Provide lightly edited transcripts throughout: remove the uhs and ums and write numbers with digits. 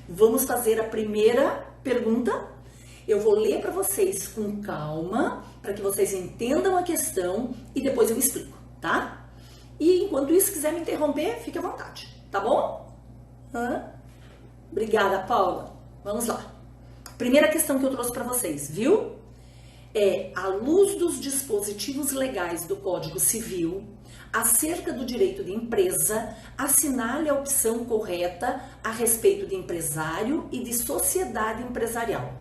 Vamos fazer a primeira pergunta. Eu vou ler para vocês com calma, para que vocês entendam a questão e depois eu explico, tá? E enquanto isso, quiser me interromper, fique à vontade, tá bom? Obrigada, Paula. Vamos lá. Primeira questão que eu trouxe para vocês, viu? À luz dos dispositivos legais do Código Civil, acerca do direito de empresa, assinale a opção correta a respeito de empresário e de sociedade empresarial.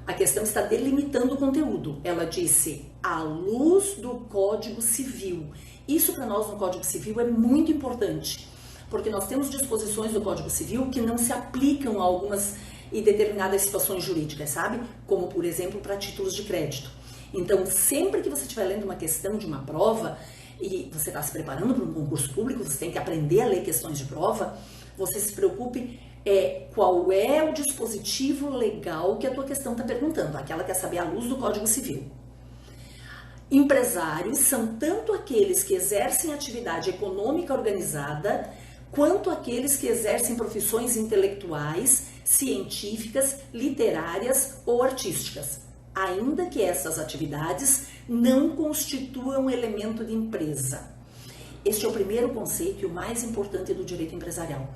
A questão está delimitando o conteúdo. Ela disse, à luz do Código Civil. Isso para nós no Código Civil é muito importante, porque nós temos disposições do Código Civil que não se aplicam a algumas e determinadas situações jurídicas, sabe? Como, por exemplo, para títulos de crédito. Então, sempre que você estiver lendo uma questão de uma prova e você está se preparando para um concurso público, você tem que aprender a ler questões de prova, você se preocupe qual é o dispositivo legal que a tua questão está perguntando, aquela quer saber à luz do Código Civil. Empresários são tanto aqueles que exercem atividade econômica organizada, quanto aqueles que exercem profissões intelectuais, científicas, literárias ou artísticas, ainda que essas atividades não constituam elemento de empresa. Este é o primeiro conceito e o mais importante do direito empresarial.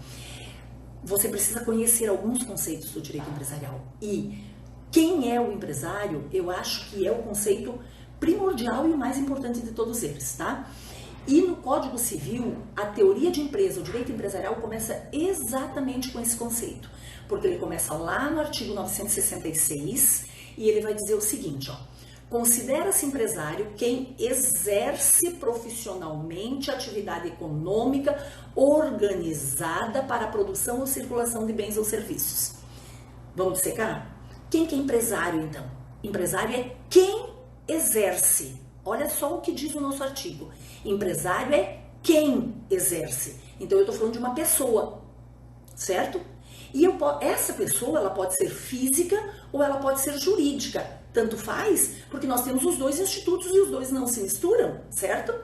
Você precisa conhecer alguns conceitos do direito empresarial. E quem é o empresário, eu acho que é o conceito primordial e o mais importante de todos eles, tá? E no Código Civil, a teoria de empresa, o direito empresarial, começa exatamente com esse conceito. Porque ele começa lá no artigo 966 e ele vai dizer o seguinte, ó. Considera-se empresário quem exerce profissionalmente atividade econômica organizada para a produção ou circulação de bens ou serviços. Vamos dissecar? Quem que é empresário, então? Empresário é quem exerce. Olha só o que diz o nosso artigo. Empresário é quem exerce. Então, eu estou falando de uma pessoa, certo? E essa pessoa, ela pode ser física ou ela pode ser jurídica. Tanto faz, porque nós temos os dois institutos e os dois não se misturam, certo?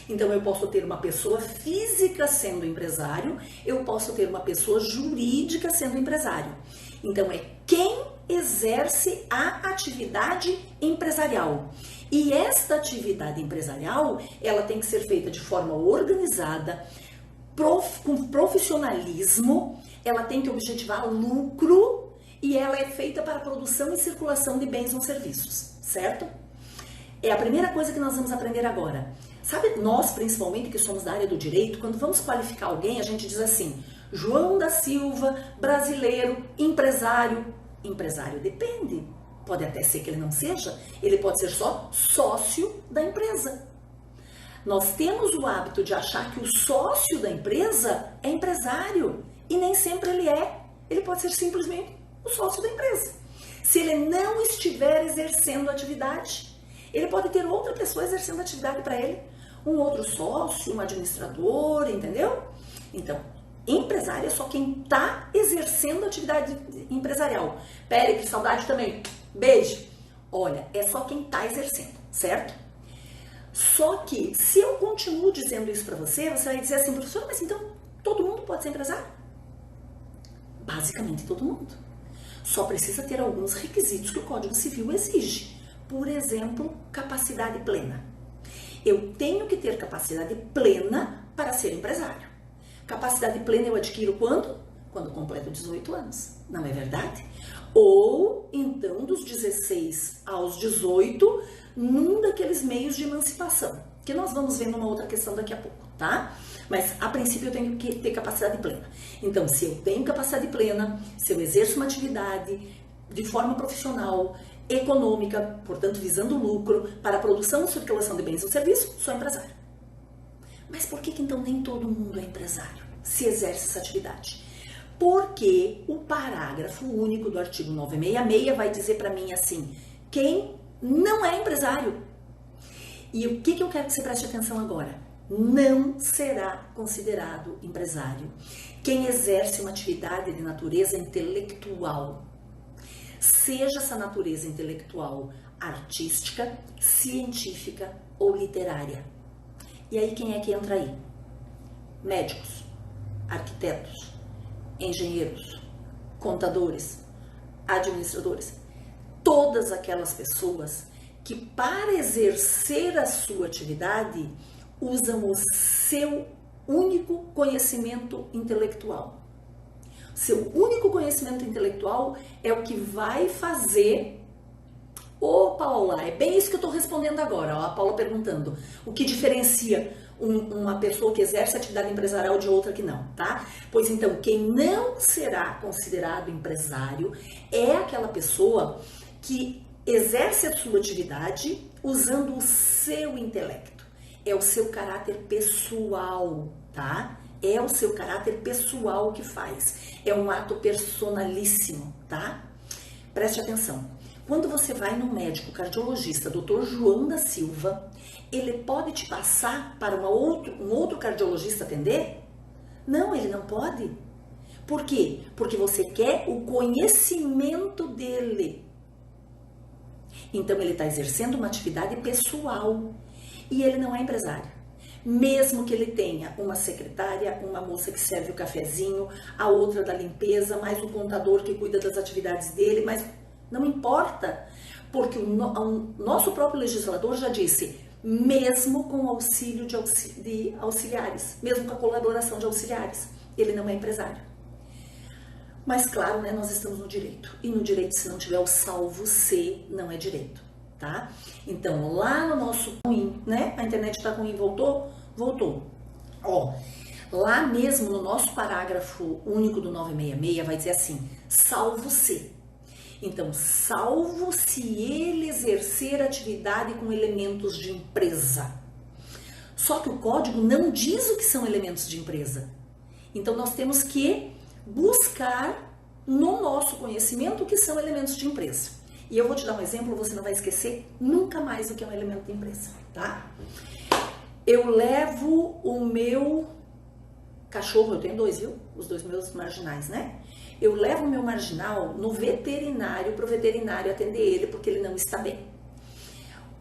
Então, eu posso ter uma pessoa física sendo empresário, eu posso ter uma pessoa jurídica sendo empresário. Então, é quem exerce a atividade empresarial. E esta atividade empresarial, ela tem que ser feita de forma organizada, com profissionalismo, ela tem que objetivar lucro e ela é feita para a produção e circulação de bens ou serviços, certo? É a primeira coisa que nós vamos aprender agora. Sabe, nós principalmente que somos da área do direito, quando vamos qualificar alguém, a gente diz assim, João da Silva, brasileiro, empresário. Empresário depende, pode até ser que ele não seja, ele pode ser só sócio da empresa. Nós temos o hábito de achar que o sócio da empresa é empresário e nem sempre ele é. Ele pode ser simplesmente o sócio da empresa. Se ele não estiver exercendo atividade, ele pode ter outra pessoa exercendo atividade para ele, um outro sócio, um administrador, entendeu? Então, empresário é só quem está exercendo atividade empresarial. Pera, que saudade também. Beijo. Olha, é só quem está exercendo, certo? Só que, se eu continuo dizendo isso para você, você vai dizer assim, professora, mas então todo mundo pode ser empresário? Basicamente todo mundo. Só precisa ter alguns requisitos que o Código Civil exige. Por exemplo, capacidade plena. Eu tenho que ter capacidade plena para ser empresário. Capacidade plena eu adquiro quando? Quando completo 18 anos. Não é verdade? Ou, então, dos 16 aos 18, num daqueles meios de emancipação, que nós vamos ver numa outra questão daqui a pouco, tá? Mas, a princípio, eu tenho que ter capacidade plena. Então, se eu tenho capacidade plena, se eu exerço uma atividade de forma profissional, econômica, portanto, visando lucro, para a produção e circulação de bens ou serviços, sou empresário. Mas por que, então, nem todo mundo é empresário, se exerce essa atividade? Porque o parágrafo único do artigo 966 vai dizer para mim assim, quem não é empresário. E o que eu quero que você preste atenção agora? Não será considerado empresário quem exerce uma atividade de natureza intelectual. Seja essa natureza intelectual artística, científica ou literária. E aí quem é que entra aí? Médicos, arquitetos, engenheiros, contadores, administradores, todas aquelas pessoas que para exercer a sua atividade usam o seu único conhecimento intelectual. Seu único conhecimento intelectual é o que vai fazer... Ô Paula, é bem isso que eu estou respondendo agora, ó, a Paula perguntando, o que diferencia uma pessoa que exerce atividade empresarial de outra que não, tá? Pois então, quem não será considerado empresário é aquela pessoa que exerce a sua atividade usando o seu intelecto, é o seu caráter pessoal, tá? É o seu caráter pessoal que faz, é um ato personalíssimo, tá? Preste atenção. Quando você vai no médico cardiologista, Dr. João da Silva, ele pode te passar para um outro cardiologista atender? Não, ele não pode. Por quê? Porque você quer o conhecimento dele. Então ele está exercendo uma atividade pessoal e ele não é empresário. Mesmo que ele tenha uma secretária, uma moça que serve o cafezinho, a outra da limpeza, mais o contador que cuida das atividades dele, mas... Não importa, porque o nosso próprio legislador já disse, mesmo com o auxílio de auxiliares, mesmo com a colaboração de auxiliares, ele não é empresário. Mas claro, né, nós estamos no direito, e no direito se não tiver o salvo se, não é direito, tá? Então lá no nosso ruim, né, a internet tá ruim, voltou? Voltou. Ó, lá mesmo no nosso parágrafo único do 966 vai dizer assim, salvo se. Então, salvo se ele exercer atividade com elementos de empresa. Só que o código não diz o que são elementos de empresa. Então, nós temos que buscar no nosso conhecimento o que são elementos de empresa. E eu vou te dar um exemplo, você não vai esquecer nunca mais o que é um elemento de empresa, tá? Eu levo o meu cachorro, eu tenho dois, viu? Os dois meus marginais, né? Eu levo o meu marginal no veterinário para o veterinário atender ele porque ele não está bem.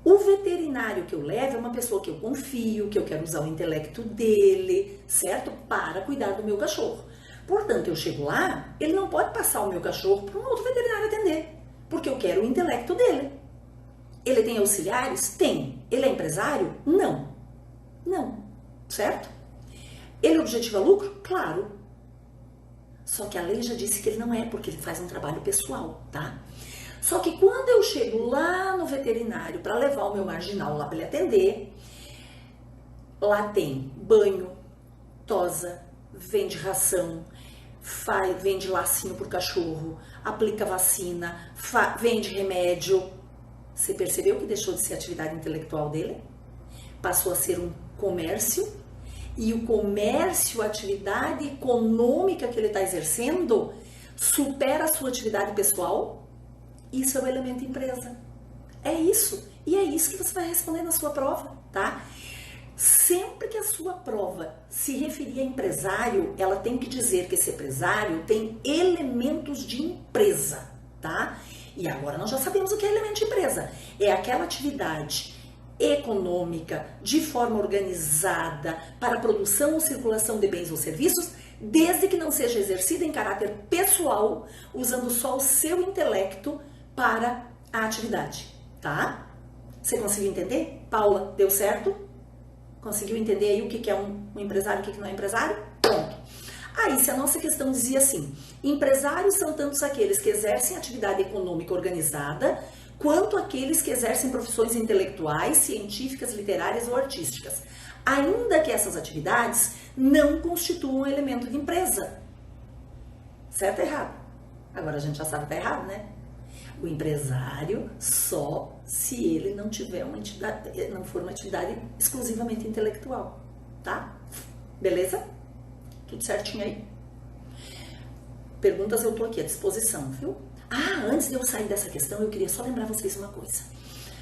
O veterinário que eu levo é uma pessoa que eu confio, que eu quero usar o intelecto dele, certo? Para cuidar do meu cachorro. Portanto, eu chego lá, ele não pode passar o meu cachorro para um outro veterinário atender, porque eu quero o intelecto dele. Ele tem auxiliares? Tem. Ele é empresário? Não. Não. Certo? Ele objetiva lucro? Claro. Só que a lei já disse que ele não é, porque ele faz um trabalho pessoal, tá? Só que quando eu chego lá no veterinário para levar o meu marginal lá para ele atender, lá tem banho, tosa, vende ração, vende lacinho pro cachorro, aplica vacina, vende remédio. Você percebeu que deixou de ser atividade intelectual dele? Passou a ser um comércio. E o comércio, a atividade econômica que ele está exercendo, supera a sua atividade pessoal. Isso é o elemento empresa. É isso. E é isso que você vai responder na sua prova, tá? Sempre que a sua prova se referir a empresário, ela tem que dizer que esse empresário tem elementos de empresa, tá? E agora nós já sabemos o que é elemento de empresa. É aquela atividade econômica, de forma organizada, para a produção ou circulação de bens ou serviços, desde que não seja exercida em caráter pessoal, usando só o seu intelecto para a atividade, tá? Você conseguiu entender? Paula, deu certo? Conseguiu entender aí o que é um empresário e o que não é empresário? Pronto. Aí, se a nossa questão dizia assim, empresários são tantos aqueles que exercem atividade econômica organizada, quanto aqueles que exercem profissões intelectuais, científicas, literárias ou artísticas, ainda que essas atividades não constituam um elemento de empresa. Certo ou errado? Agora a gente já sabe que está errado, né? O empresário só se ele não tiver uma entidade, não for uma atividade exclusivamente intelectual, tá? Beleza? Tudo certinho aí? Perguntas eu estou aqui à disposição, viu? Ah, antes de eu sair dessa questão, eu queria só lembrar vocês uma coisa.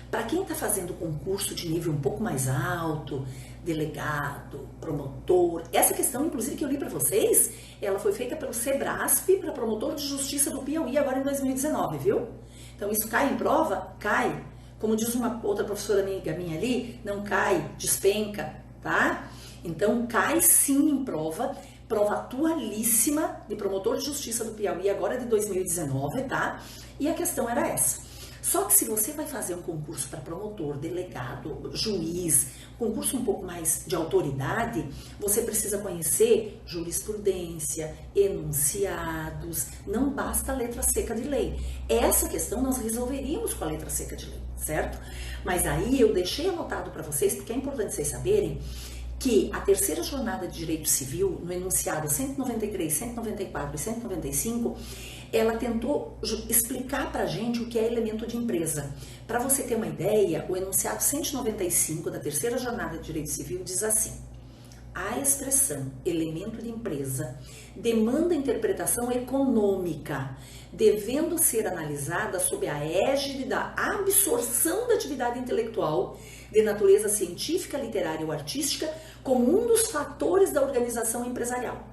Para quem está fazendo concurso de nível um pouco mais alto, delegado, promotor, essa questão, inclusive, que eu li para vocês, ela foi feita pelo Sebrasp para promotor de justiça do Piauí agora em 2019, viu? Então, isso cai em prova? Cai. Como diz uma outra professora amiga minha ali, não cai, despenca, tá? Então, cai sim em prova prova atualíssima de promotor de justiça do Piauí, agora de 2019, tá? E a questão era essa. Só que se você vai fazer um concurso para promotor, delegado, juiz, concurso um pouco mais de autoridade, você precisa conhecer jurisprudência, enunciados, não basta a letra seca de lei. Essa questão nós resolveríamos com a letra seca de lei, certo? Mas aí eu deixei anotado para vocês, porque é importante vocês saberem que a terceira jornada de direito civil, no enunciado 193, 194 e 195, ela tentou explicar para a gente o que é elemento de empresa. Para você ter uma ideia, o enunciado 195 da terceira jornada de direito civil diz assim: a expressão elemento de empresa demanda interpretação econômica, devendo ser analisada sob a égide da absorção da atividade intelectual de natureza científica, literária ou artística como um dos fatores da organização empresarial.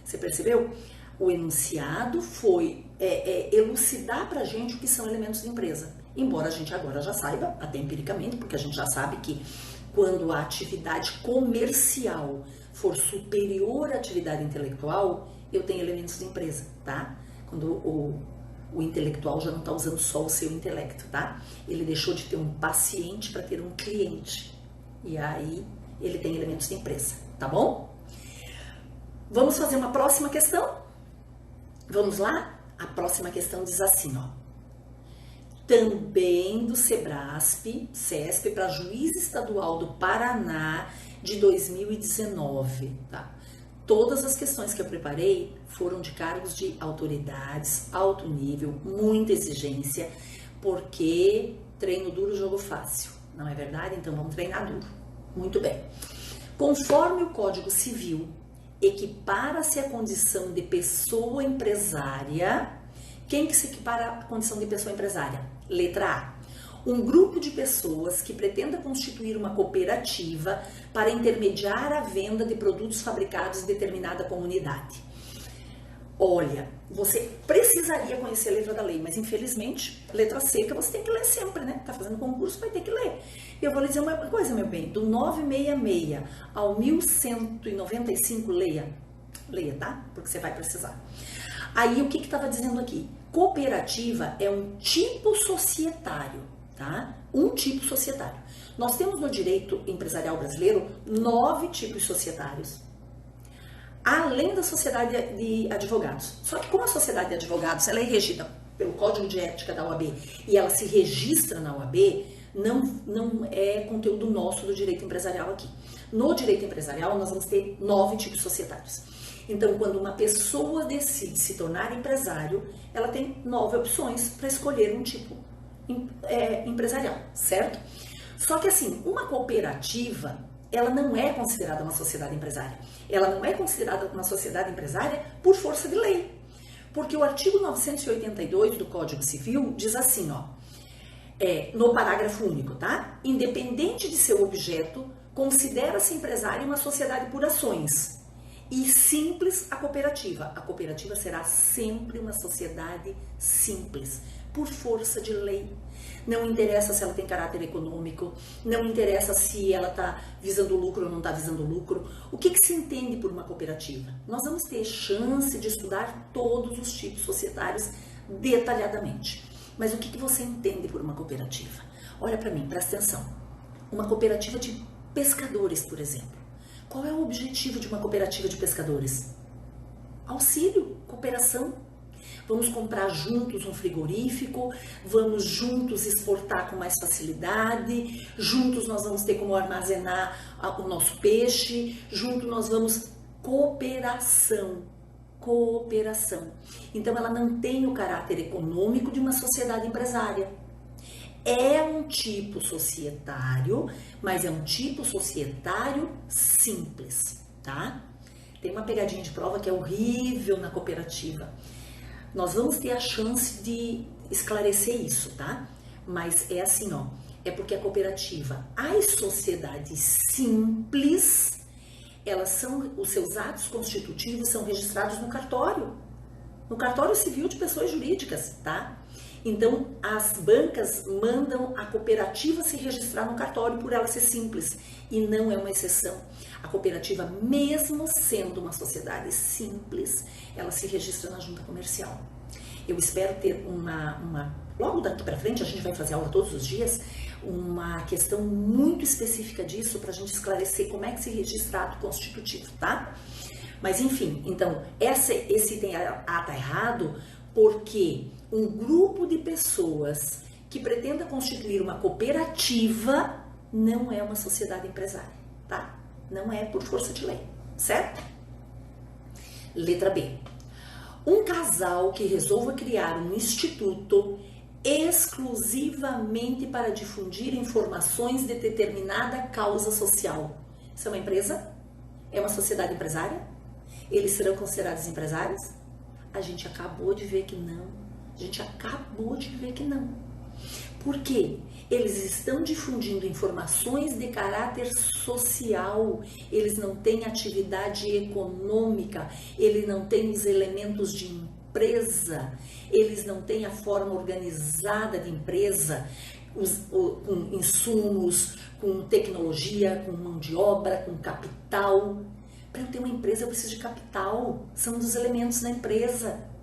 Você percebeu? O enunciado foi elucidar para a gente o que são elementos de empresa. Embora a gente agora já saiba, até empiricamente, porque a gente já sabe que quando a atividade comercial for superior à atividade intelectual, eu tenho elementos de empresa, tá? Quando o intelectual já não está usando só o seu intelecto, tá? Ele deixou de ter um paciente para ter um cliente. E aí ele tem elementos de empresa, tá bom? Vamos fazer uma próxima questão? Vamos lá? A próxima questão diz assim, ó. Também do SEBRASP, CESP, para juiz estadual do Paraná de 2019, tá? Todas as questões que eu preparei foram de cargos de autoridades, alto nível, muita exigência, porque treino duro, jogo fácil, não é verdade? Então vamos treinar duro. Muito bem. Conforme o Código Civil, equipara-se a condição de pessoa empresária. Quem que se equipara à condição de pessoa empresária? Letra A. Um grupo de pessoas que pretenda constituir uma cooperativa para intermediar a venda de produtos fabricados em determinada comunidade. Olha, você precisaria conhecer a letra da lei, mas infelizmente, letra seca você tem que ler sempre, né? Tá fazendo concurso, vai ter que ler. E eu vou lhe dizer uma coisa, meu bem, do 966 ao 1195, leia, tá? Porque você vai precisar. Aí, o que estava dizendo aqui? Cooperativa é um tipo societário, tá? Um tipo societário. Nós temos no direito empresarial brasileiro 9 tipos societários, além da sociedade de advogados. Só que como a sociedade de advogados ela é regida pelo Código de Ética da OAB e ela se registra na OAB, não é conteúdo nosso do direito empresarial aqui. No direito empresarial, nós vamos ter 9 tipos societários. Então, quando uma pessoa decide se tornar empresário, ela tem 9 opções para escolher um tipo empresarial, certo? Só que assim, uma cooperativa, ela não é considerada uma sociedade empresária. Ela não é considerada uma sociedade empresária por força de lei. Porque o artigo 982 do Código Civil diz assim, ó, no parágrafo único, tá? Independente de seu objeto, considera-se empresário uma sociedade por ações. E simples a cooperativa. A cooperativa será sempre uma sociedade simples, por força de lei. Não interessa se ela tem caráter econômico, não interessa se ela está visando lucro ou não está visando lucro. O que se entende por uma cooperativa? Nós vamos ter chance de estudar todos os tipos societários detalhadamente. Mas o que você entende por uma cooperativa? Olha para mim, presta atenção. Uma cooperativa de pescadores, por exemplo. Qual é o objetivo de uma cooperativa de pescadores? Auxílio, cooperação. Vamos comprar juntos um frigorífico, vamos juntos exportar com mais facilidade, juntos nós vamos ter como armazenar o nosso peixe, juntos nós vamos... Cooperação. Então ela não tem o caráter econômico de uma sociedade empresária. É um tipo societário, mas é um tipo societário simples, tá? Tem uma pegadinha de prova que é horrível na cooperativa. Nós vamos ter a chance de esclarecer isso, tá? Mas é assim, ó, é porque a cooperativa, as sociedades simples, elas são, os seus atos constitutivos são registrados no cartório civil de pessoas jurídicas, tá? Então, as bancas mandam a cooperativa se registrar no cartório por ela ser simples, e não é uma exceção. A cooperativa, mesmo sendo uma sociedade simples, ela se registra na junta comercial. Eu espero ter logo daqui para frente, a gente vai fazer aula todos os dias, uma questão muito específica disso para a gente esclarecer como é que se registra ato constitutivo, tá? Mas enfim, então, esse item A tá errado porque um grupo de pessoas que pretenda constituir uma cooperativa não é uma sociedade empresária, tá? Não é por força de lei, certo? Letra B. Um casal que resolva criar um instituto exclusivamente para difundir informações de determinada causa social. Isso é uma empresa? É uma sociedade empresária? Eles serão considerados empresários? A gente acabou de ver que não. A gente acabou de ver que não. Por quê? Eles estão difundindo informações de caráter social, eles não têm atividade econômica, eles não têm os elementos de empresa, eles não têm a forma organizada de empresa, com insumos, com tecnologia, com mão de obra, com capital. Para eu ter uma empresa eu preciso de capital, são um dos elementos da empresa.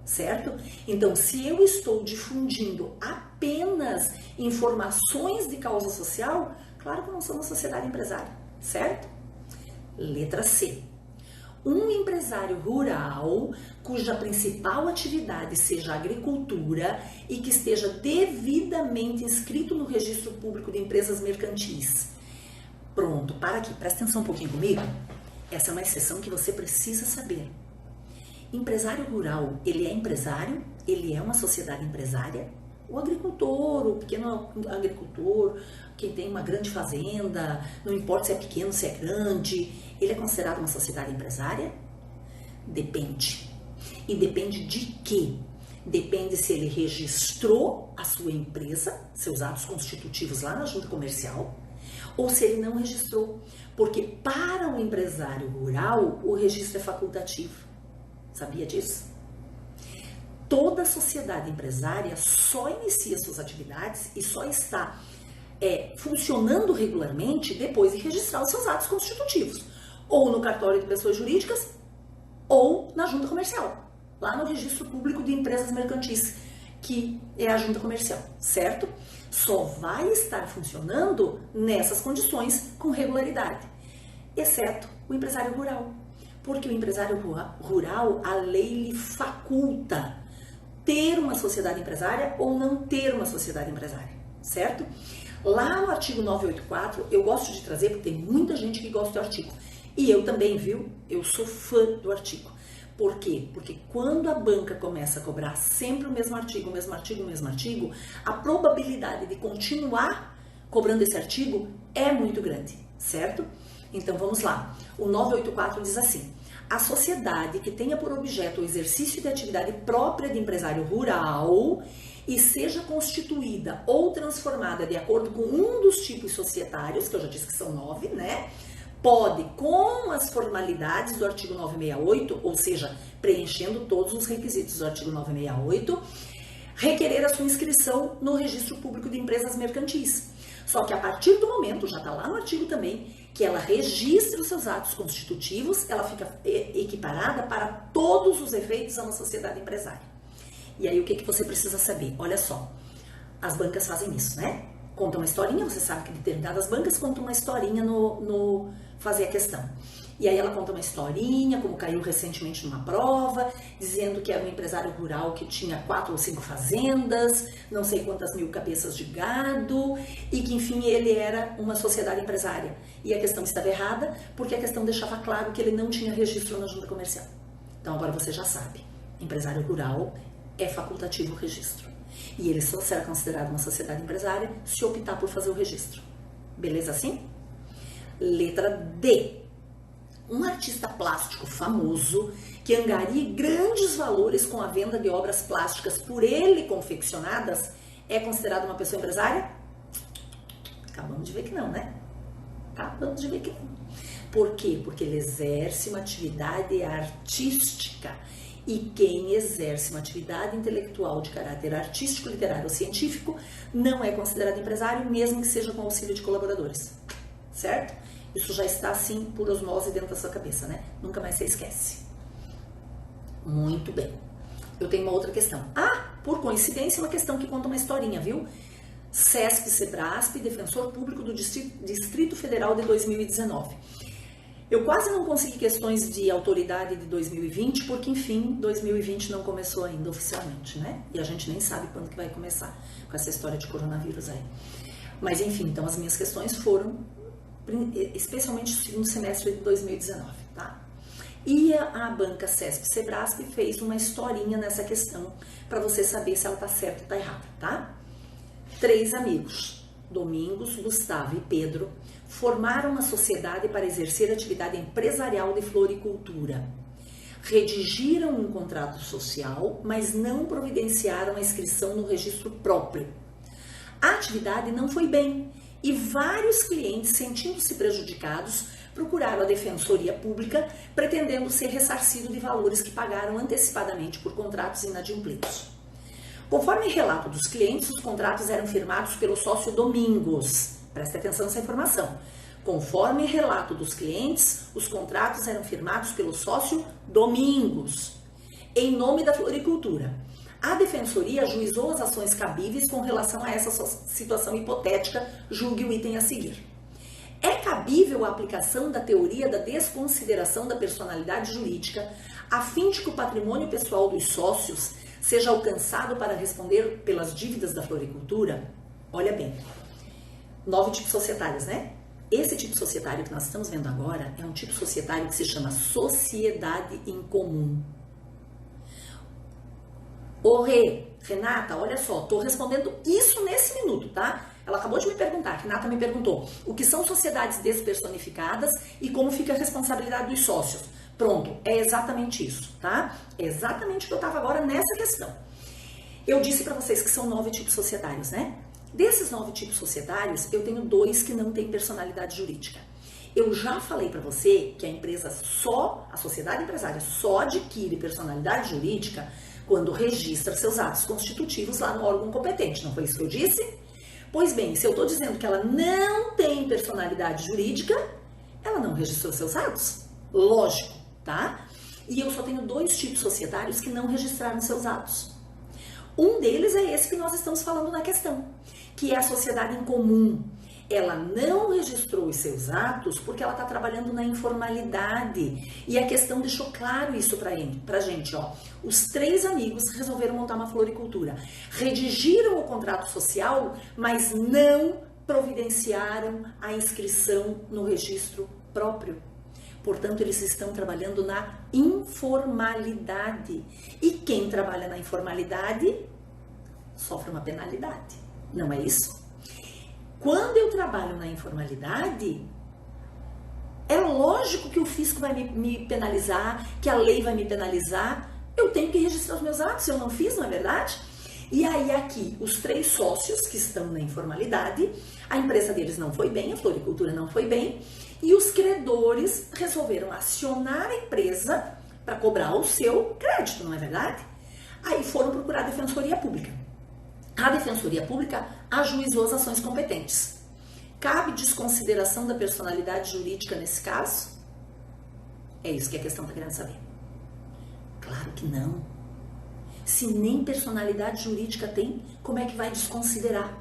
Certo? Então, se eu estou difundindo apenas informações de causa social, claro que eu não sou uma sociedade empresária, certo? Letra C. Um empresário rural cuja principal atividade seja a agricultura e que esteja devidamente inscrito no Registro Público de Empresas Mercantis. Pronto, para aqui, presta atenção um pouquinho comigo. Essa é uma exceção que você precisa saber. Empresário rural, ele é empresário? Ele é uma sociedade empresária? O agricultor, o pequeno agricultor, quem tem uma grande fazenda, não importa se é pequeno, se é grande, ele é considerado uma sociedade empresária? Depende. E depende de quê? Depende se ele registrou a sua empresa, seus atos constitutivos lá na junta comercial, ou se ele não registrou. Porque para o empresário rural, o registro é facultativo. Sabia disso? Toda sociedade empresária só inicia suas atividades e só está funcionando regularmente depois de registrar os seus atos constitutivos, ou no cartório de pessoas jurídicas, ou na junta comercial, lá no Registro Público de Empresas Mercantis, que é a junta comercial, certo? Só vai estar funcionando nessas condições com regularidade, exceto o empresário rural. Porque o empresário rural, a lei lhe faculta ter uma sociedade empresária ou não ter uma sociedade empresária, certo? Lá no artigo 984, eu gosto de trazer, porque tem muita gente que gosta do artigo. E eu também, viu? Eu sou fã do artigo. Por quê? Porque quando a banca começa a cobrar sempre o mesmo artigo, a probabilidade de continuar cobrando esse artigo é muito grande, certo? Então vamos lá. O 984 diz assim: a sociedade que tenha por objeto o exercício de atividade própria de empresário rural e seja constituída ou transformada de acordo com um dos tipos societários, que eu já disse que são 9, né? Pode, com as formalidades do artigo 968, ou seja, preenchendo todos os requisitos do artigo 968, requerer a sua inscrição no Registro Público de Empresas Mercantis. Só que a partir do momento, já está lá no artigo também, que ela registre os seus atos constitutivos, ela fica equiparada para todos os efeitos a uma sociedade empresária. E aí o que você precisa saber? Olha só, as bancas fazem isso, né? Contam uma historinha, você sabe que determinadas bancas contam uma historinha no fazer a questão. E aí ela conta uma historinha, como caiu recentemente numa prova, dizendo que era um empresário rural que tinha 4 ou 5 fazendas, não sei quantas mil cabeças de gado, e que enfim ele era uma sociedade empresária. E a questão estava errada, porque a questão deixava claro que ele não tinha registro na junta comercial. Então agora você já sabe, empresário rural é facultativo o registro. E ele só será considerado uma sociedade empresária se optar por fazer o registro. Beleza assim? Letra D. Um artista plástico famoso que angarie grandes valores com a venda de obras plásticas por ele confeccionadas é considerado uma pessoa empresária? Acabamos de ver que não, né? Acabamos de ver que não. Por quê? Porque ele exerce uma atividade artística E quem exerce uma atividade intelectual de caráter artístico, literário ou científico não é considerado empresário, mesmo que seja com auxílio de colaboradores. Certo? Isso já está assim por osmose dentro da sua cabeça, né? Nunca mais você esquece. Muito bem. Eu tenho uma outra questão. Por coincidência, uma questão que conta uma historinha, viu? CESP-CEBRASP, Defensor Público do Distrito Federal de 2019. Eu quase não consegui questões de autoridade de 2020, porque, enfim, 2020 não começou ainda oficialmente, né? E a gente nem sabe quando que vai começar com essa história de coronavírus aí. Mas, enfim, então as minhas questões foram, especialmente no segundo semestre de 2019, tá? E a banca CESP-CEBRASP fez uma historinha nessa questão, para você saber se ela tá certa ou tá errada, tá? 3 amigos, Domingos, Gustavo e Pedro, formaram uma sociedade para exercer atividade empresarial de floricultura. Redigiram um contrato social, mas não providenciaram a inscrição no registro próprio. A atividade não foi bem e vários clientes, sentindo-se prejudicados, procuraram a Defensoria Pública, pretendendo ser ressarcido de valores que pagaram antecipadamente por contratos inadimplidos. Conforme relato dos clientes, os contratos eram firmados pelo sócio Domingos. Preste atenção nessa informação. Conforme relato dos clientes, os contratos eram firmados pelo sócio Domingos, em nome da floricultura. A Defensoria ajuizou as ações cabíveis com relação a essa situação hipotética, julgue o item a seguir. É cabível a aplicação da teoria da desconsideração da personalidade jurídica, a fim de que o patrimônio pessoal dos sócios seja alcançado para responder pelas dívidas da floricultura? Olha bem, 9 tipos societários, né? Esse tipo societário que nós estamos vendo agora é um tipo societário que se chama sociedade em comum. Renata, olha só, estou respondendo isso nesse minuto, tá? Ela acabou de me perguntar, Renata me perguntou, o que são sociedades despersonificadas e como fica a responsabilidade dos sócios? Pronto, é exatamente isso, tá? É exatamente o que eu estava agora nessa questão. Eu disse para vocês que são 9 tipos societários, né? Desses 9 tipos societários, eu tenho 2 que não têm personalidade jurídica. Eu já falei para você que a sociedade empresária só adquire personalidade jurídica quando registra seus atos constitutivos lá no órgão competente. Não foi isso que eu disse? Pois bem, se eu estou dizendo que ela não tem personalidade jurídica, ela não registrou seus atos. Lógico, tá? E eu só tenho 2 tipos societários que não registraram seus atos. Um deles é esse que nós estamos falando na questão, que é a sociedade em comum. Ela não registrou os seus atos porque ela está trabalhando na informalidade. E a questão deixou claro isso pra gente, ó. Os 3 amigos resolveram montar uma floricultura. Redigiram o contrato social, mas não providenciaram a inscrição no registro próprio. Portanto, eles estão trabalhando na informalidade. E quem trabalha na informalidade sofre uma penalidade. Não é isso? Quando eu trabalho na informalidade, é lógico que o fisco vai me penalizar, que a lei vai me penalizar. Eu tenho que registrar os meus atos, eu não fiz, não é verdade? E aí aqui, os 3 sócios que estão na informalidade, a empresa deles não foi bem, a floricultura não foi bem, e os credores resolveram acionar a empresa para cobrar o seu crédito, não é verdade? Aí foram procurar a Defensoria Pública. A Defensoria Pública ajuizou as ações competentes. Cabe desconsideração da personalidade jurídica nesse caso? É isso que a questão está querendo saber. Claro que não. Se nem personalidade jurídica tem, como é que vai desconsiderar?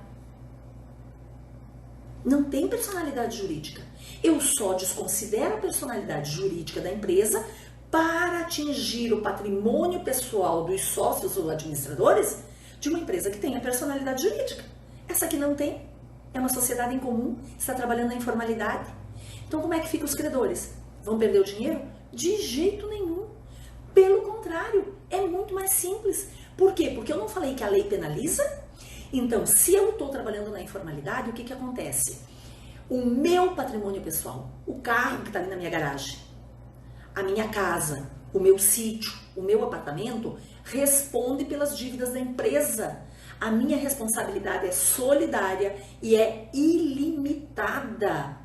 Não tem personalidade jurídica. Eu só desconsidero a personalidade jurídica da empresa para atingir o patrimônio pessoal dos sócios ou administradores de uma empresa que tenha personalidade jurídica. Essa aqui não tem, é uma sociedade em comum, está trabalhando na informalidade. Então como é que ficam os credores? Vão perder o dinheiro? De jeito nenhum. Pelo contrário, é muito mais simples. Por quê? Porque eu não falei que a lei penaliza? Então, se eu estou trabalhando na informalidade, o que acontece? O meu patrimônio pessoal, o carro que está ali na minha garagem, a minha casa, o meu sítio, o meu apartamento, responde pelas dívidas da empresa. A minha responsabilidade é solidária e é ilimitada.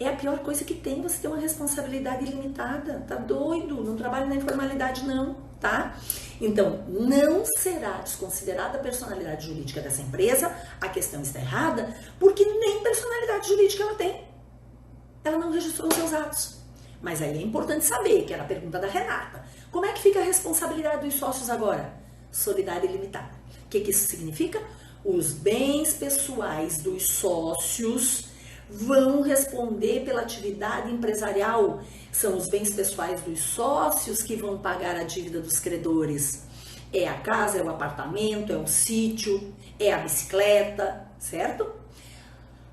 É a pior coisa que tem você ter uma responsabilidade ilimitada. Tá doido? Não trabalha na informalidade não, tá? Então, não será desconsiderada a personalidade jurídica dessa empresa, a questão está errada, porque nem personalidade jurídica ela tem. Ela não registrou os seus atos. Mas aí é importante saber, que era a pergunta da Renata, como é que fica a responsabilidade dos sócios agora? Solidária e limitada. O que isso significa? Os bens pessoais dos sócios vão responder pela atividade empresarial. São os bens pessoais dos sócios que vão pagar a dívida dos credores. É a casa, é o apartamento, é o sítio, é a bicicleta, certo?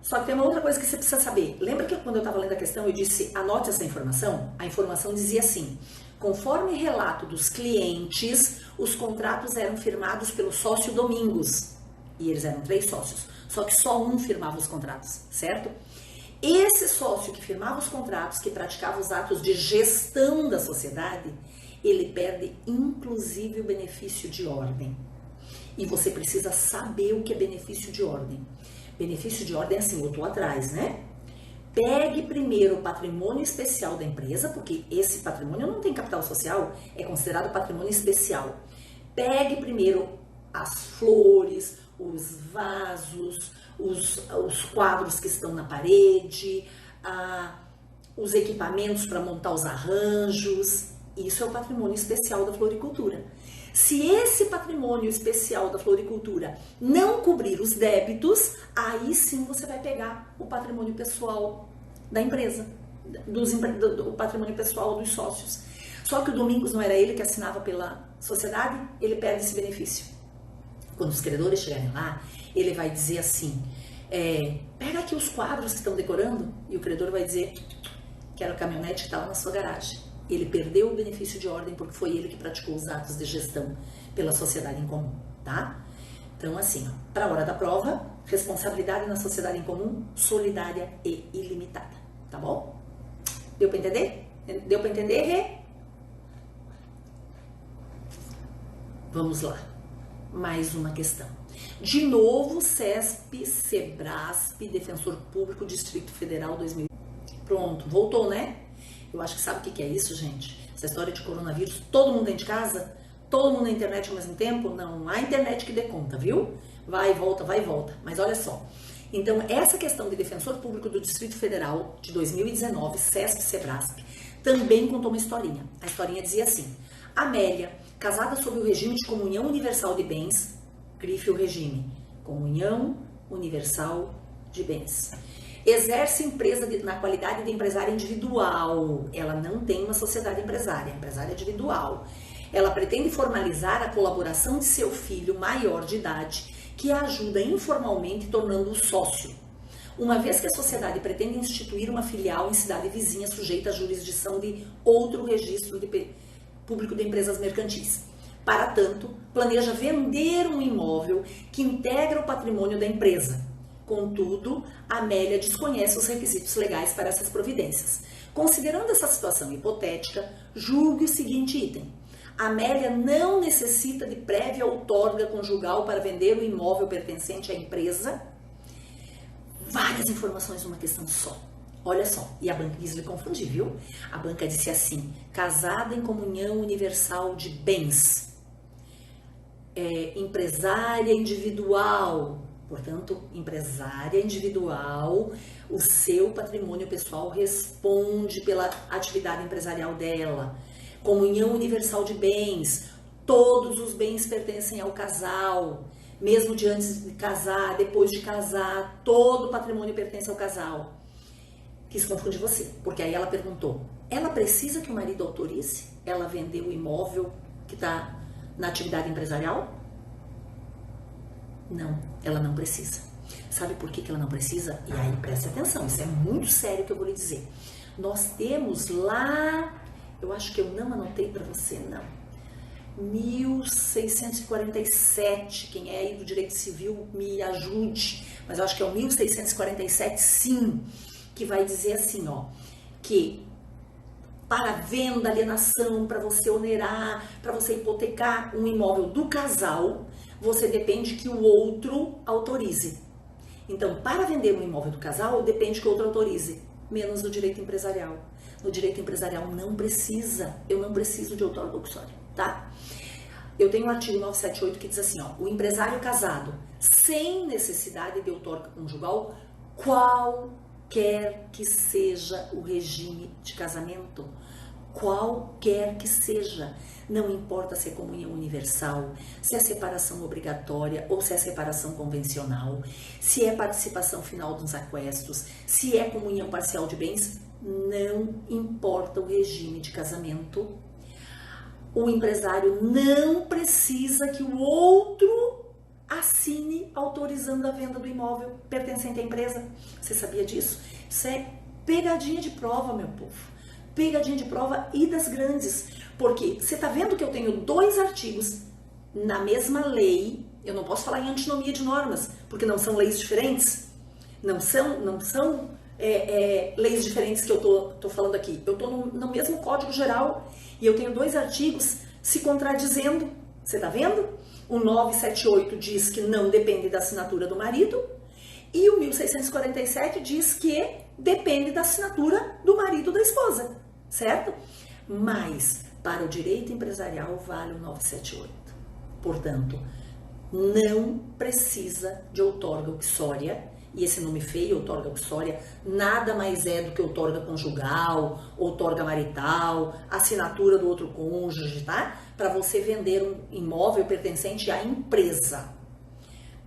Só que tem uma outra coisa que você precisa saber. Lembra que quando eu estava lendo a questão eu disse, anote essa informação? A informação dizia assim, conforme relato dos clientes, os contratos eram firmados pelo sócio Domingos. E eles eram 3 sócios. Só que só um firmava os contratos, certo? Esse sócio que firmava os contratos, que praticava os atos de gestão da sociedade, ele perde inclusive o benefício de ordem. E você precisa saber o que é benefício de ordem. Benefício de ordem é assim, eu estou atrás, né? Pegue primeiro o patrimônio especial da empresa, porque esse patrimônio não tem capital social, é considerado patrimônio especial. Pegue primeiro as flores, os vasos, os quadros que estão na parede, os equipamentos para montar os arranjos. Isso é o patrimônio especial da floricultura. Se esse patrimônio especial da floricultura não cobrir os débitos, aí sim você vai pegar o patrimônio pessoal da empresa, o patrimônio pessoal dos sócios. Só que o Domingos não era ele que assinava pela sociedade, ele perde esse benefício. Quando os credores chegarem lá, ele vai dizer assim, pega aqui os quadros que estão decorando, e o credor vai dizer que era o caminhonete que estava na sua garagem. Ele perdeu o benefício de ordem porque foi ele que praticou os atos de gestão pela sociedade em comum, tá? Então, assim, para a hora da prova, responsabilidade na sociedade em comum, solidária e ilimitada, tá bom? Deu para entender? Deu para entender, Rê? Vamos lá. Mais uma questão. De novo, CESP, SEBRASP, Defensor Público, Distrito Federal 2000. Pronto, voltou, né? Eu acho que sabe o que é isso, gente? Essa história de coronavírus, todo mundo dentro de casa, todo mundo na internet ao mesmo tempo, não há internet que dê conta, viu? Vai e volta, vai e volta. Mas olha só. Então, essa questão de Defensor Público do Distrito Federal de 2019, CESP, SEBRASP, também contou uma historinha. A historinha dizia assim, Amélia, casada sob o regime de comunhão universal de bens, grife o regime, comunhão universal de bens. Exerce empresa na qualidade de empresária individual. Ela não tem uma sociedade empresária, empresária individual. Ela pretende formalizar a colaboração de seu filho maior de idade, que a ajuda informalmente tornando-o sócio. Uma vez que a sociedade pretende instituir uma filial em cidade vizinha sujeita à jurisdição de outro registro público de empresas mercantis. Para tanto, planeja vender um imóvel que integra o patrimônio da empresa. Contudo, Amélia desconhece os requisitos legais para essas providências. Considerando essa situação hipotética, julgue o seguinte item. Amélia não necessita de prévia outorga conjugal para vender o imóvel pertencente à empresa. Várias informações numa questão só. Olha só, e a banca quis lhe confundir, viu? A banca disse assim, casada em comunhão universal de bens, empresária individual, portanto, empresária individual, o seu patrimônio pessoal responde pela atividade empresarial dela. Comunhão universal de bens, todos os bens pertencem ao casal, mesmo de antes de casar, depois de casar, todo o patrimônio pertence ao casal. Quis confundir você, porque aí ela perguntou, ela precisa que o marido autorize ela vender o imóvel que está na atividade empresarial? Não, ela não precisa. Sabe por que ela não precisa? E aí preste atenção, isso é muito sério que eu vou lhe dizer. Nós temos lá, eu acho que eu não anotei para você, não, 1647, quem é aí do direito civil me ajude, mas eu acho que é o 1647 sim, que vai dizer assim, ó, que para venda, alienação, para você onerar, para você hipotecar um imóvel do casal, você depende que o outro autorize. Então, para vender um imóvel do casal, depende que o outro autorize. menos no direito empresarial. No direito empresarial eu não preciso de outorga uxória, tá? Eu tenho o artigo 978 que diz assim, ó, o empresário casado sem necessidade de outorga conjugal, qualquer que seja o regime de casamento, qualquer que seja, não importa se é comunhão universal, se é separação obrigatória ou se é separação convencional, se é participação final dos aquestos, se é comunhão parcial de bens, não importa o regime de casamento, o empresário não precisa que o outro assine autorizando a venda do imóvel pertencente à empresa. Você sabia disso? Isso é pegadinha de prova, meu povo. Pegadinha de prova e das grandes. Porque você está vendo que eu tenho 2 artigos na mesma lei. Eu não posso falar em antinomia de normas, porque não são leis diferentes. Não são leis diferentes que eu tô falando aqui. Eu estou no mesmo Código Geral e eu tenho 2 artigos se contradizendo. Você está vendo? O 978 diz que não depende da assinatura do marido e o 1647 diz que depende da assinatura do marido ou da esposa, certo? Mas para o direito empresarial vale o 978. Portanto, não precisa de outorga uxória. E esse nome feio, outorga uxória, nada mais é do que outorga conjugal, outorga marital, assinatura do outro cônjuge, tá? Para você vender um imóvel pertencente à empresa.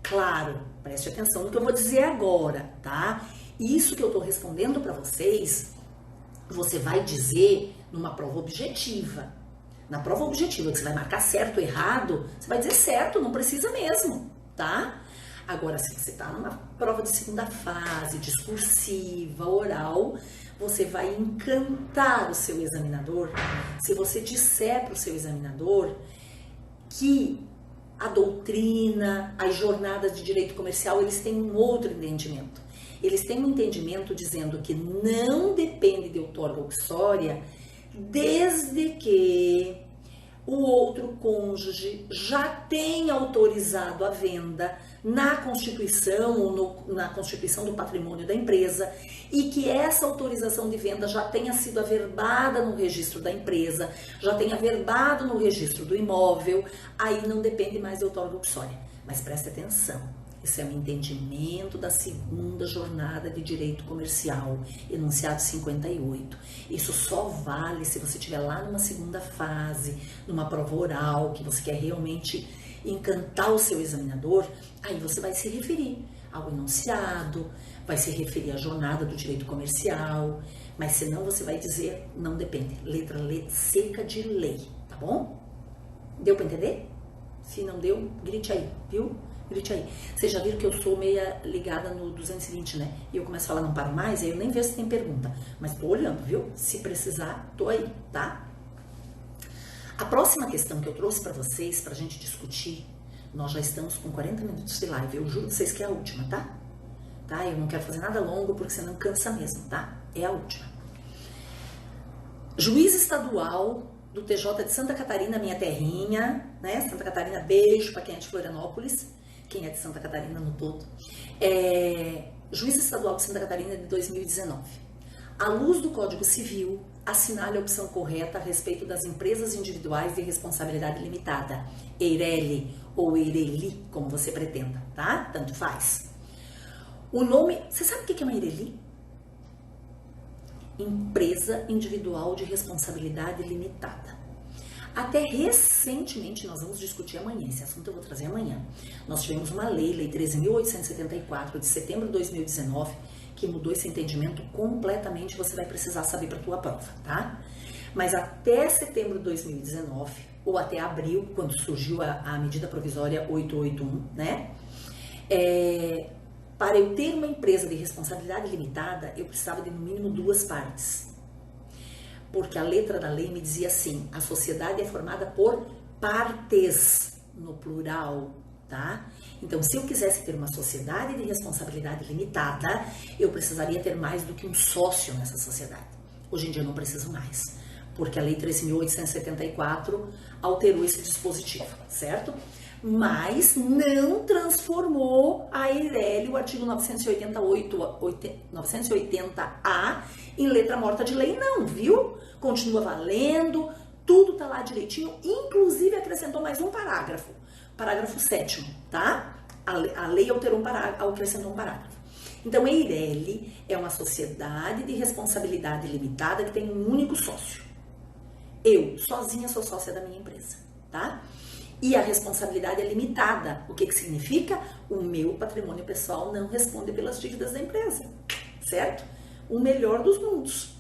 Claro, preste atenção no que eu vou dizer agora, tá? Isso que eu tô respondendo para vocês, você vai dizer numa prova objetiva. Na prova objetiva, que você vai marcar certo ou errado, você vai dizer certo, não precisa mesmo, tá? Agora, se você está numa prova de segunda fase, discursiva, oral, você vai encantar o seu examinador se você disser para o seu examinador que a doutrina, as jornadas de direito comercial, eles têm um outro entendimento. Eles têm um entendimento dizendo que não depende de outorga uxória desde que o outro cônjuge já tenha autorizado a venda na constituição ou na constituição do patrimônio da empresa e que essa autorização de venda já tenha sido averbada no registro da empresa, já tenha averbado no registro do imóvel, aí não depende mais de outorga uxória. Mas preste atenção, esse é o entendimento da segunda jornada de direito comercial, enunciado 58. Isso só vale se você estiver lá numa segunda fase, numa prova oral, que você quer realmente encantar o seu examinador, aí você vai se referir ao enunciado, vai se referir à jornada do direito comercial, mas senão você vai dizer, não depende, letra seca de lei, tá bom? Deu para entender? Se não deu, grite aí, viu? Grite aí. Vocês já viram que eu sou meia ligada no 220, né? E eu começo a falar, não paro mais, aí eu nem vejo se tem pergunta. Mas tô olhando, viu? Se precisar, tô aí, tá? A próxima questão que eu trouxe para vocês, pra gente discutir, nós já estamos com 40 minutos de live. Eu juro pra vocês que é a última, tá? Tá? Eu não quero fazer nada longo, porque senão cansa mesmo, tá? É a última. Juiz estadual do TJ de Santa Catarina, minha terrinha, né? Santa Catarina, beijo para quem é de Florianópolis. Quem é de Santa Catarina no todo, Juiz Estadual de Santa Catarina de 2019. À luz do Código Civil, assinale a opção correta a respeito das empresas individuais de responsabilidade limitada, EIRELI ou EIRELI, como você pretenda, tá? Tanto faz. O nome, você sabe o que é uma EIRELI? Empresa Individual de Responsabilidade Limitada. Até recentemente, nós vamos discutir amanhã, esse assunto eu vou trazer amanhã. Nós tivemos uma lei 13.874 de setembro de 2019, que mudou esse entendimento completamente, você vai precisar saber para a tua prova, tá? Mas até setembro de 2019, ou até abril, quando surgiu a medida provisória 881, né? Para eu ter uma empresa de responsabilidade limitada, eu precisava de no mínimo 2 partes. Porque a letra da lei me dizia assim, a sociedade é formada por partes, no plural, tá? Então, se eu quisesse ter uma sociedade de responsabilidade limitada, eu precisaria ter mais do que um sócio nessa sociedade. Hoje em dia eu não preciso mais, porque a lei 13.874 alterou esse dispositivo, certo? mas não transformou a Eireli, o artigo 980A, em letra morta de lei, não, viu? Continua valendo, tudo tá lá direitinho, inclusive acrescentou mais um parágrafo, parágrafo 7º, tá? A lei alterou acrescentou um parágrafo. Então, a Eireli é uma sociedade de responsabilidade limitada que tem um único sócio. Eu, sozinha, sou sócia da minha empresa, tá? E a responsabilidade é limitada. O que significa? O meu patrimônio pessoal não responde pelas dívidas da empresa, certo? O melhor dos mundos.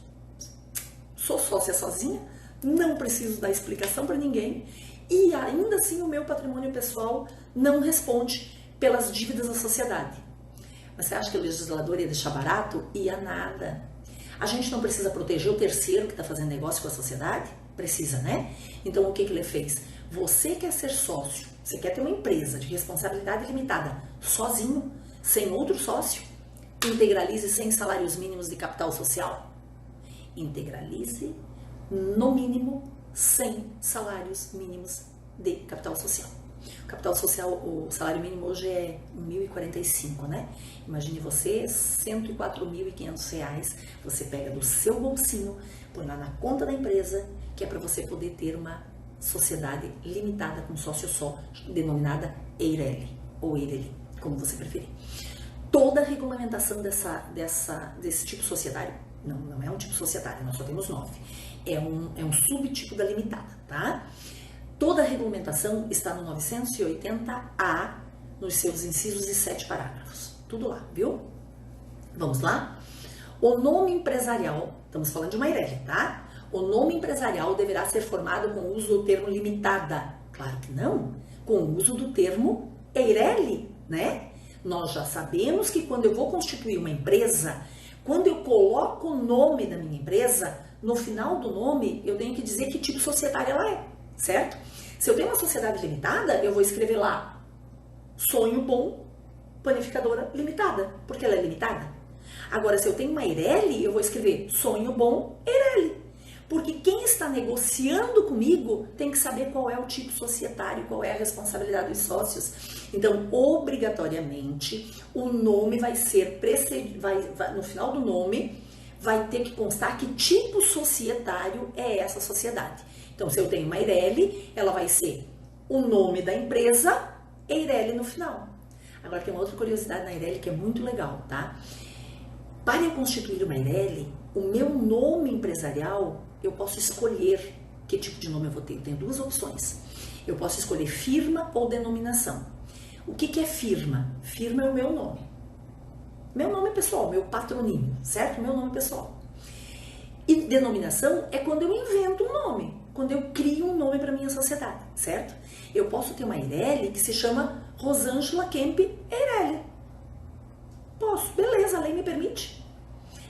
Sou sócia sozinha, não preciso dar explicação para ninguém e ainda assim o meu patrimônio pessoal não responde pelas dívidas da sociedade. Mas você acha que o legislador ia deixar barato? Ia nada. A gente não precisa proteger o terceiro que está fazendo negócio com a sociedade? Precisa, né? Então o que ele fez? Você quer ser sócio, você quer ter uma empresa de responsabilidade limitada sozinho, sem outro sócio? Integralize 100 salários mínimos de capital social. Integralize, no mínimo, 100 salários mínimos de capital social. O capital social, o salário mínimo hoje é 1.045, né? Imagine você, R$ 104.500, você pega do seu bolsinho, põe lá na conta da empresa, que é para você poder ter uma sociedade limitada com sócio só, denominada Eireli, ou Eireli, como você preferir. Toda a regulamentação desse tipo societário, não é um tipo societário, nós só temos 9, é um subtipo da limitada, tá? Toda a regulamentação está no 980A, nos seus incisos e 7 parágrafos. Tudo lá, viu? Vamos lá? O nome empresarial, estamos falando de uma Eireli, tá? O nome empresarial deverá ser formado com o uso do termo limitada. Claro que não, com o uso do termo Eireli, né? Nós já sabemos que quando eu vou constituir uma empresa, quando eu coloco o nome da minha empresa, no final do nome eu tenho que dizer que tipo societário ela é, certo? Se eu tenho uma sociedade limitada, eu vou escrever lá Sonho Bom Panificadora Limitada, porque ela é limitada. Agora, se eu tenho uma Eireli, eu vou escrever Sonho Bom Eireli. Porque quem está negociando comigo tem que saber qual é o tipo societário, qual é a responsabilidade dos sócios. Então, obrigatoriamente, o nome vai ser no final do nome, vai ter que constar que tipo societário é essa sociedade. Então, se eu tenho uma Eireli, ela vai ser o nome da empresa, Eireli no final. Agora, tem uma outra curiosidade na Eireli que é muito legal, tá? Para eu constituir uma Eireli, o meu nome empresarial, eu posso escolher que tipo de nome eu vou ter. Eu tenho duas opções. Eu posso escolher firma ou denominação. O que é firma? Firma é o meu nome. Meu nome pessoal, meu patroninho, certo? Meu nome pessoal. E denominação é quando eu invento um nome, quando eu crio um nome para minha sociedade, certo? Eu posso ter uma Eireli que se chama Rosângela Kemp Eireli. Posso, beleza, a lei me permite.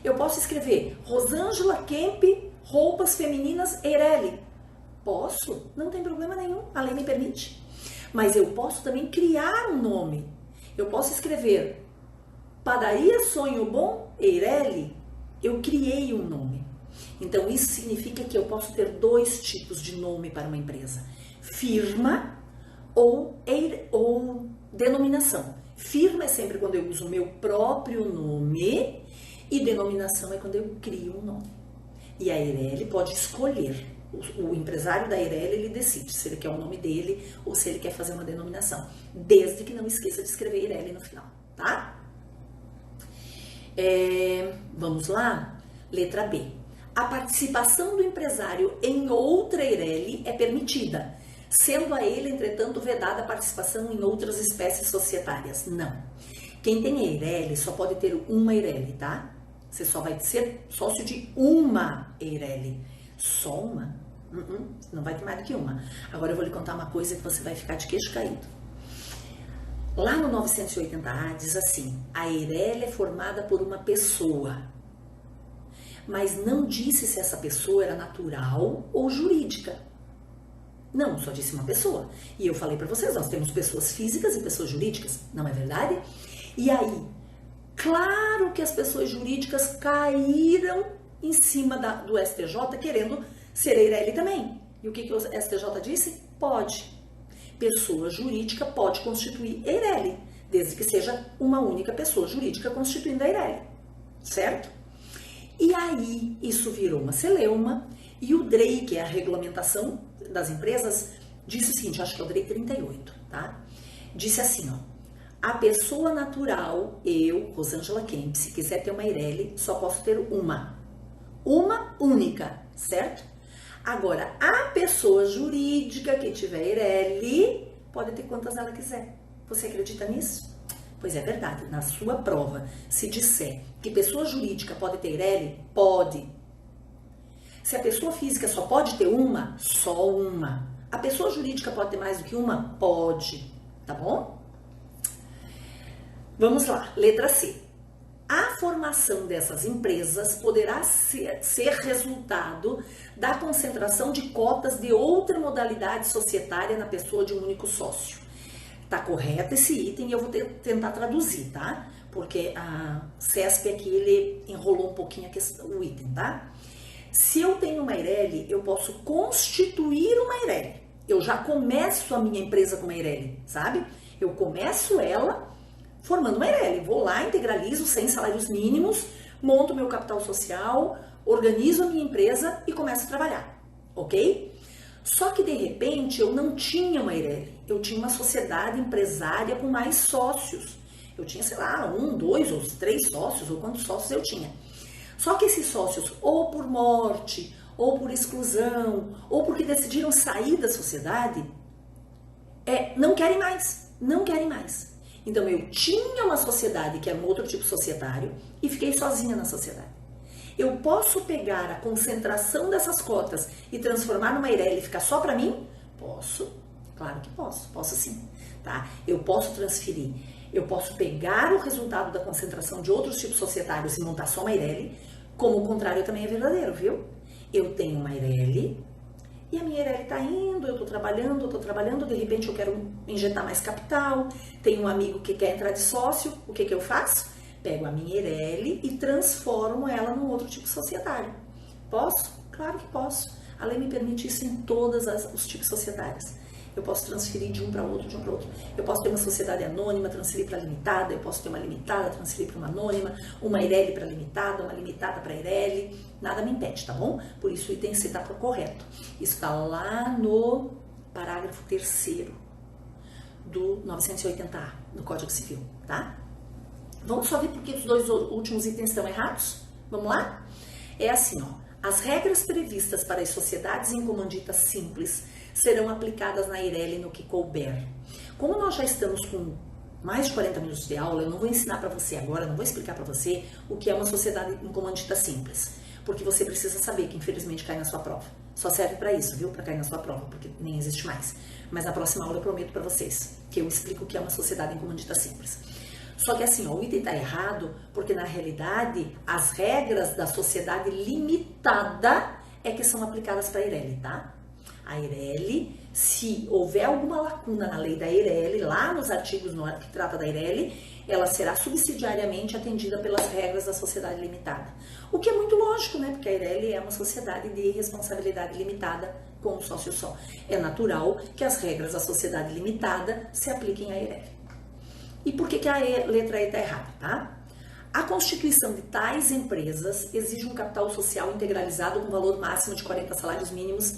Eu posso escrever Rosângela Kemp Roupas Femininas Eireli. Posso, não tem problema nenhum, a lei me permite. Mas eu posso também criar um nome. Eu posso escrever Padaria Sonho Bom Eireli. Eu criei um nome. Então isso significa que eu posso ter dois tipos de nome para uma empresa. Firma ou denominação. Firma é sempre quando eu uso o meu próprio nome e denominação é quando eu crio um nome. E a Eireli pode escolher, o empresário da Eireli, ele decide se ele quer o nome dele ou se ele quer fazer uma denominação, desde que não esqueça de escrever Eireli no final, tá? Vamos lá? Letra B. A participação do empresário em outra Eireli é permitida, sendo a ele, entretanto, vedada a participação em outras espécies societárias. Não. Quem tem Eireli só pode ter uma Eireli, tá? Você só vai ser sócio de uma Eireli. Só uma? Não vai ter mais do que uma. Agora eu vou lhe contar uma coisa que você vai ficar de queixo caído. Lá no 980A diz assim, a Eireli é formada por uma pessoa, mas não disse se essa pessoa era natural ou jurídica. Não, só disse uma pessoa. E eu falei para vocês, nós temos pessoas físicas e pessoas jurídicas, não é verdade? E aí, claro que as pessoas jurídicas caíram em cima do STJ querendo ser Eireli também. E o que o STJ disse? Pode. pessoa jurídica pode constituir EIRELI, desde que seja uma única pessoa jurídica constituindo a EIRELI, certo? E aí isso virou uma celeuma e o DREI, que é a regulamentação das empresas, disse o seguinte, acho que é o DREI 38, tá? Disse assim, ó, a pessoa natural, eu, Rosângela Kemp, se quiser ter uma EIRELI, só posso ter uma única, certo? Agora, a pessoa jurídica que tiver EIRELI pode ter quantas ela quiser. Você acredita nisso? Pois é verdade, na sua prova, se disser que pessoa jurídica pode ter EIRELI, pode. Se a pessoa física só pode ter uma, só uma. A pessoa jurídica pode ter mais do que uma? Pode, tá bom? Vamos lá, letra C. A formação dessas empresas poderá ser resultado da concentração de cotas de outra modalidade societária na pessoa de um único sócio. Tá correto esse item e eu vou tentar traduzir, tá? Porque a CESP aqui, ele enrolou um pouquinho o item, tá? Se eu tenho uma EIRELI, eu posso constituir uma EIRELI. Eu já começo a minha empresa com uma EIRELI, sabe? Eu começo ela formando uma EIRELI. Vou lá, integralizo sem salários mínimos, monto meu capital social, organizo a minha empresa e começo a trabalhar, ok? Só que de repente eu não tinha uma EIRELI, eu tinha uma sociedade empresária com mais sócios. Eu tinha, sei lá, 1, 2 ou 3 sócios, ou quantos sócios eu tinha. Só que esses sócios, ou por morte, ou por exclusão, ou porque decidiram sair da sociedade, não querem mais. Então eu tinha uma sociedade que era um outro tipo societário e fiquei sozinha na sociedade. Eu posso pegar a concentração dessas cotas e transformar numa EIRELI e ficar só para mim? Posso, claro que posso sim, tá? Eu posso transferir, eu posso pegar o resultado da concentração de outros tipos societários e montar só uma EIRELI, como o contrário também é verdadeiro, viu? Eu tenho uma EIRELI e a minha EIRELI está indo, eu estou trabalhando, de repente eu quero injetar mais capital, tenho um amigo que quer entrar de sócio, o que eu faço? Pego a minha EIRELI e transformo ela num outro tipo societário. Posso? Claro que posso. A lei me permite isso em todos os tipos societários. Eu posso transferir de um para outro, Eu posso ter uma sociedade anônima, transferir para limitada, eu posso ter uma limitada, transferir para uma anônima, uma EIRELI para limitada, uma limitada para EIRELI, nada me impede, tá bom? Por isso o item C está correto. Isso está lá no parágrafo 3º do 980A, do Código Civil, tá? Vamos só ver porque os dois últimos itens estão errados? Vamos lá? É assim, ó. As regras previstas para as sociedades em comandita simples serão aplicadas na EIRELI no que couber. Como nós já estamos com mais de 40 minutos de aula, eu não vou ensinar para você agora, não vou explicar para você o que é uma sociedade em comandita simples, porque você precisa saber que infelizmente cai na sua prova. Só serve para isso, viu? Para cair na sua prova, porque nem existe mais. Mas na próxima aula eu prometo para vocês que eu explico o que é uma sociedade em comandita simples. Só que assim, ó, o item está errado porque na realidade as regras da sociedade limitada é que são aplicadas para a EIRELI, tá? A EIRELI, se houver alguma lacuna na lei da EIRELI, lá nos artigos que trata da EIRELI, ela será subsidiariamente atendida pelas regras da sociedade limitada. O que é muito lógico, né? Porque a EIRELI é uma sociedade de responsabilidade limitada com um sócio só. É natural que as regras da sociedade limitada se apliquem à EIRELI. E por que a letra E está errada, tá? A constituição de tais empresas exige um capital social integralizado com valor máximo de 40 salários mínimos.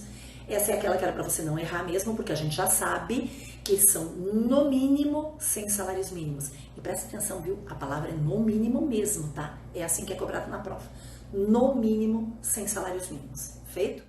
Essa é aquela que era para você não errar mesmo, porque a gente já sabe que são no mínimo 100 salários mínimos. E presta atenção, viu? A palavra é no mínimo mesmo, tá? É assim que é cobrado na prova. No mínimo 100 salários mínimos. Feito?